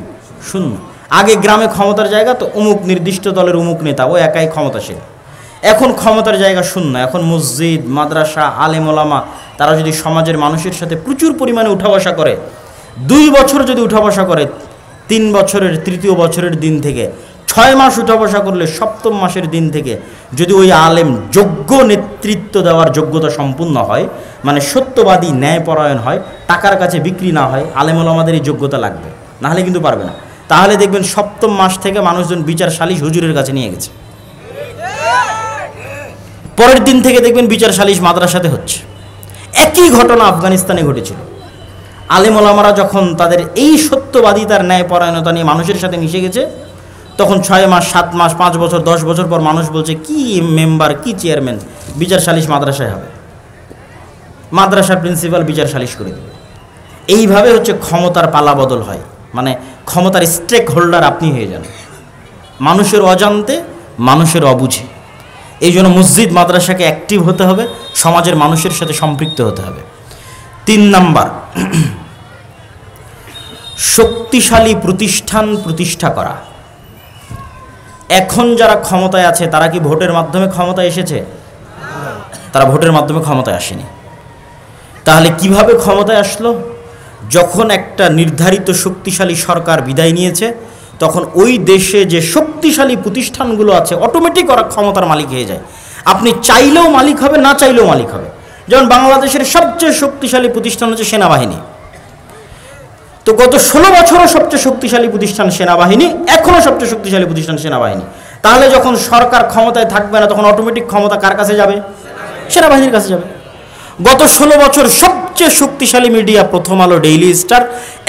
শূন্য। আগে গ্রামে ক্ষমতার জায়গা তো অমুক নির্দিষ্ট দলের অমুক নেতা, ও একাই ক্ষমতাশীল। এখন ক্ষমতার জায়গা শূন্য। এখন মসজিদ মাদ্রাসা আলেম ওলামা তারা যদি সমাজের মানুষের সাথে প্রচুর পরিমাণে উঠা বসা করে, 2 বছর যদি উঠা বসা করে, 3 বছরের 3য় বছরের দিন থেকে 6 মাস উঠা বসা করলে 7ম মাসের দিন থেকে যদি ওই আলেম যোগ্য নেতৃত্ব দেওয়ার যোগ্যতা সম্পূর্ণ হয়, মানে সত্যবাদী ন্যায়পরায়ণ হয়, টাকার কাছে বিক্রি না হয়, আলেম ওলামাদের এই যোগ্যতা লাগবে, নাহলে কিন্তু পারবে না। তাহলে দেখবেন 7ম মাস থেকে মানুষজন বিচার সালিশ হুজুরের কাছে নিয়ে গেছে। পরের দিন থেকে দেখবেন বিচার সালিশ মাদ্রাসাতে হচ্ছে। একই ঘটনা আফগানিস্তানে ঘটেছিল। আলেম ওলামারা যখন তাদের এই সত্যবাদিতার ন্যায়পরায়ণতা নিয়ে মানুষের সাথে মিশে গেছে, তখন 6 মাস 7 মাস 5 বছর 10 বছর পর মানুষ বলছে কি মেম্বার, কি চেয়ারম্যান, বিচার সালিশ মাদ্রাসায় হবে, মাদ্রাসার প্রিন্সিপাল বিচার সালিশ করে দেবে। এইভাবে হচ্ছে ক্ষমতার পালা বদল হয়, মানে ক্ষমতার স্টেক হোল্ডার আপনি হয়ে যান মানুষের অজান্তে, মানুষের অবুঝে। এই জন্য মসজিদ মাদ্রাসাকে অ্যাক্টিভ হতে হবে, সমাজের মানুষের সাথে সম্পৃক্ত হতে হবে। 3 নাম্বার, শক্তিশালী প্রতিষ্ঠান প্রতিষ্ঠা করা। এখন যারা ক্ষমতায় আছে তারা কি ভোটের মাধ্যমে ক্ষমতায় এসেছে? তারা ভোটের মাধ্যমে ক্ষমতায় আসেনি। তাহলে কিভাবে ক্ষমতায় আসলো? যখন একটা নির্ধারিত শক্তিশালী সরকার বিদায় নিয়েছে তখন ওই দেশে যে শক্তিশালী প্রতিষ্ঠানগুলো আছে অটোমেটিক ওরা ক্ষমতার মালিক হয়ে যায়। আপনি চাইলেও মালিক হবে, না চাইলেও মালিক হবে। যেমন বাংলাদেশের সবচেয়ে শক্তিশালী প্রতিষ্ঠান হচ্ছে সেনাবাহিনী। তো গত 16 বছরও সবচেয়ে শক্তিশালী প্রতিষ্ঠান সেনাবাহিনী, এখনও সবচেয়ে শক্তিশালী প্রতিষ্ঠান সেনাবাহিনী। তাহলে যখন সরকার ক্ষমতায় থাকবে না, তখন অটোমেটিক ক্ষমতা কার কাছে যাবে? সেনাবাহিনীর কাছে যাবে। গত 16 বছর সবচেয়ে শক্তিশালী মিডিয়া প্রথম আলো, ডেইলি স্টার,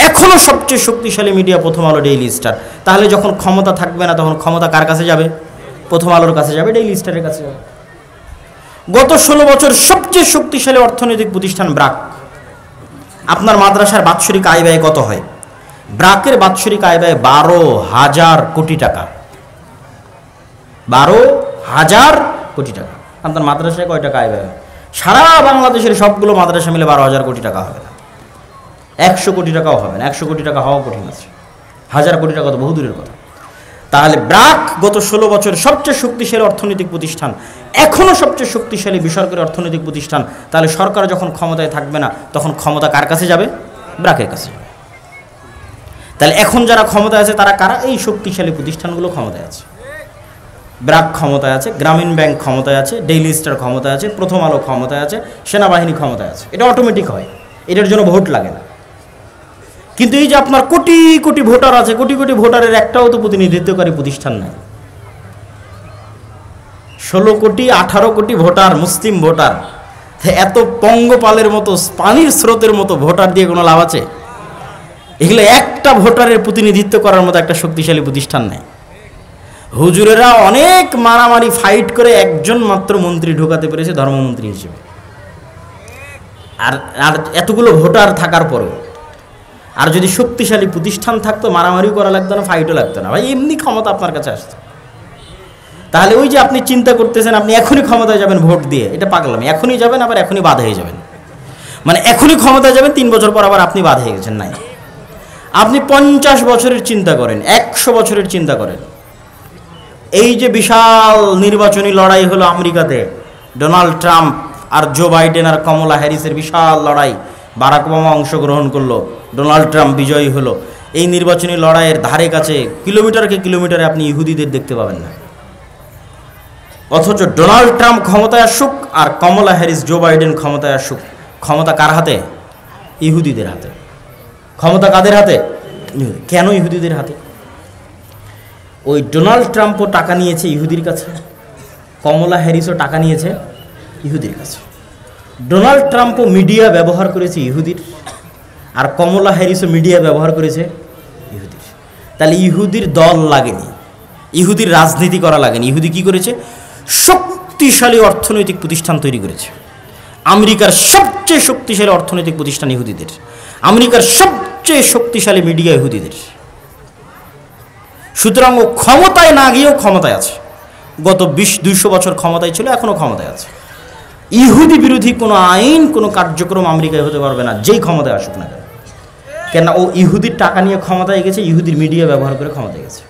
এখনও সবচেয়ে শক্তিশালী মিডিয়া প্রথম আলো, ডেইলি স্টার। তাহলে যখন ক্ষমতা থাকবে না, তখন ক্ষমতা কার কাছে যাবে? প্রথম আলোর কাছে যাবে, ডেইলি স্টারের কাছে যাবে। গত 16 বছর সবচেয়ে শক্তিশালী অর্থনৈতিক প্রতিষ্ঠান ব্র্যাক। আপনার মাদ্রাসার বাৎসরিক আয় ব্যয় কত হয়? ব্র্যাকের বাৎসরিক আয় ব্যয় 12,000 কোটি টাকা। 12,000 কোটি টাকা। আপনার মাদ্রাসায় কয় টাকা আয় ব্যয়? সারা বাংলাদেশের সবগুলো মাদ্রাসা মিলে 12,000 কোটি টাকা হবে না, 100 কোটি টাকাও হবে না। 100 কোটি টাকা হওয়া কঠিন আছে, 1000 কোটি টাকা তো বহু দূরের কথা। তাহলে ব্র্যাক গত 16 বছর সবচেয়ে শক্তিশালী অর্থনৈতিক প্রতিষ্ঠান, এখনও সবচেয়ে শক্তিশালী বেসরকারি অর্থনৈতিক প্রতিষ্ঠান। তাহলে সরকার যখন ক্ষমতায় থাকবে না, তখন ক্ষমতা কার কাছে যাবে? ব্র্যাকের কাছে যাবে। তাহলে এখন যারা ক্ষমতায় আছে তারা কারা? এই শক্তিশালী প্রতিষ্ঠানগুলো ক্ষমতায় আছে। ব্র্যাক ক্ষমতায় আছে, গ্রামীণ ব্যাংক ক্ষমতায় আছে, ডেইলি স্টার ক্ষমতায় আছে, প্রথম আলো ক্ষমতায় আছে, সেনাবাহিনী ক্ষমতায় আছে। এটা অটোমেটিক হয়, এটার জন্য ভোট লাগে না। কিন্তু এই যে আপনার কোটি কোটি ভোটার আছে, কোটি কোটি ভোটারের একটাও তো প্রতিনিধিত্বকারী প্রতিষ্ঠান নাই। 16 কোটি 18 কোটি ভোটার, মুসলিম ভোটার, এত পঙ্গপালের মতো পানির স্রোতের মতো ভোটার দিয়ে কোনো লাভ আছে? এগুলো একটা ভোটারের প্রতিনিধিত্ব করার মতো একটা শক্তিশালী প্রতিষ্ঠান নেই। হুজুরেরা অনেক মারামারি ফাইট করে একজন মাত্র মন্ত্রী ঢোকাতে পেরেছে ধর্মমন্ত্রী হিসেবে। আর আর এতগুলো ভোটার থাকার পরেও, আর যদি শক্তিশালী প্রতিষ্ঠান থাকতো, মারামারিও করা লাগতো না, ফাইটও লাগতো না, ভাই এমনি ক্ষমতা আপনার কাছে আসতো। তাহলে ওই যে আপনি চিন্তা করতেছেন আপনি এখনই ক্ষমতায় যাবেন ভোট দিয়ে, এটা পাগলামি। এখনই যাবেন, আবার এখনই বাদ হয়ে যাবেন। মানে এখনই ক্ষমতায় যাবেন, 3 বছর পর আবার আপনি বাদ হয়ে গেছেন। নাই, আপনি 50 বছরের চিন্তা করেন, 100 বছরের চিন্তা করেন। এই যে বিশাল নির্বাচনী লড়াই হলো আমেরিকাতে, ডোনাল্ড ট্রাম্প আর জো বাইডেন আর কমলা হ্যারিসের বিশাল লড়াই, বারাক ওবামা অংশগ্রহণ করলো, ডোনাল্ড ট্রাম্প বিজয়ী হলো। এই নির্বাচনী লড়াইয়ের ধারে কাছে কিলোমিটারকে কিলোমিটারে আপনি ইহুদিদের দেখতে পাবেন না। অথচ ডোনাল্ড ট্রাম্প ক্ষমতায় আসুক আর কমলা হ্যারিস, জো বাইডেন ক্ষমতায় আসুক, ক্ষমতা কার হাতে? ইহুদিদের হাতে। ক্ষমতা কাদের হাতে? কেন ইহুদিদের হাতে? ওই ডোনাল্ড ট্রাম্পও টাকা নিয়েছে ইহুদির কাছে, কমলা হ্যারিসও টাকা নিয়েছে ইহুদির কাছে। ডোনাল্ড ট্রাম্পও মিডিয়া ব্যবহার করেছে ইহুদির, আর কমলা হ্যারিসও মিডিয়া ব্যবহার করেছে ইহুদির। তাহলে ইহুদির দল লাগেনি, ইহুদির রাজনীতি করা লাগেনি। ইহুদি কি করেছে? শক্তিশালী অর্থনৈতিক প্রতিষ্ঠান তৈরি করেছে। আমেরিকার সবচেয়ে শক্তিশালী অর্থনৈতিক প্রতিষ্ঠান ইহুদিদের, আমেরিকার সবচেয়ে শক্তিশালী মিডিয়া ইহুদিদের। সুতরাং ও ক্ষমতায় না গিয়েও ক্ষমতায় আছে। গত 20-200 বছর ক্ষমতায় ছিল, এখনো ক্ষমতায় আছে। ইহুদি বিরোধী কোনো আইন, কোনো কার্যক্রম আমেরিকায় হতে পারবে না, যেই ক্ষমতায় আসুক না কেন। কেননা ও ইহুদির টাকা নিয়ে ক্ষমতায় গেছে, ইহুদির মিডিয়া ব্যবহার করে ক্ষমতায় গেছে।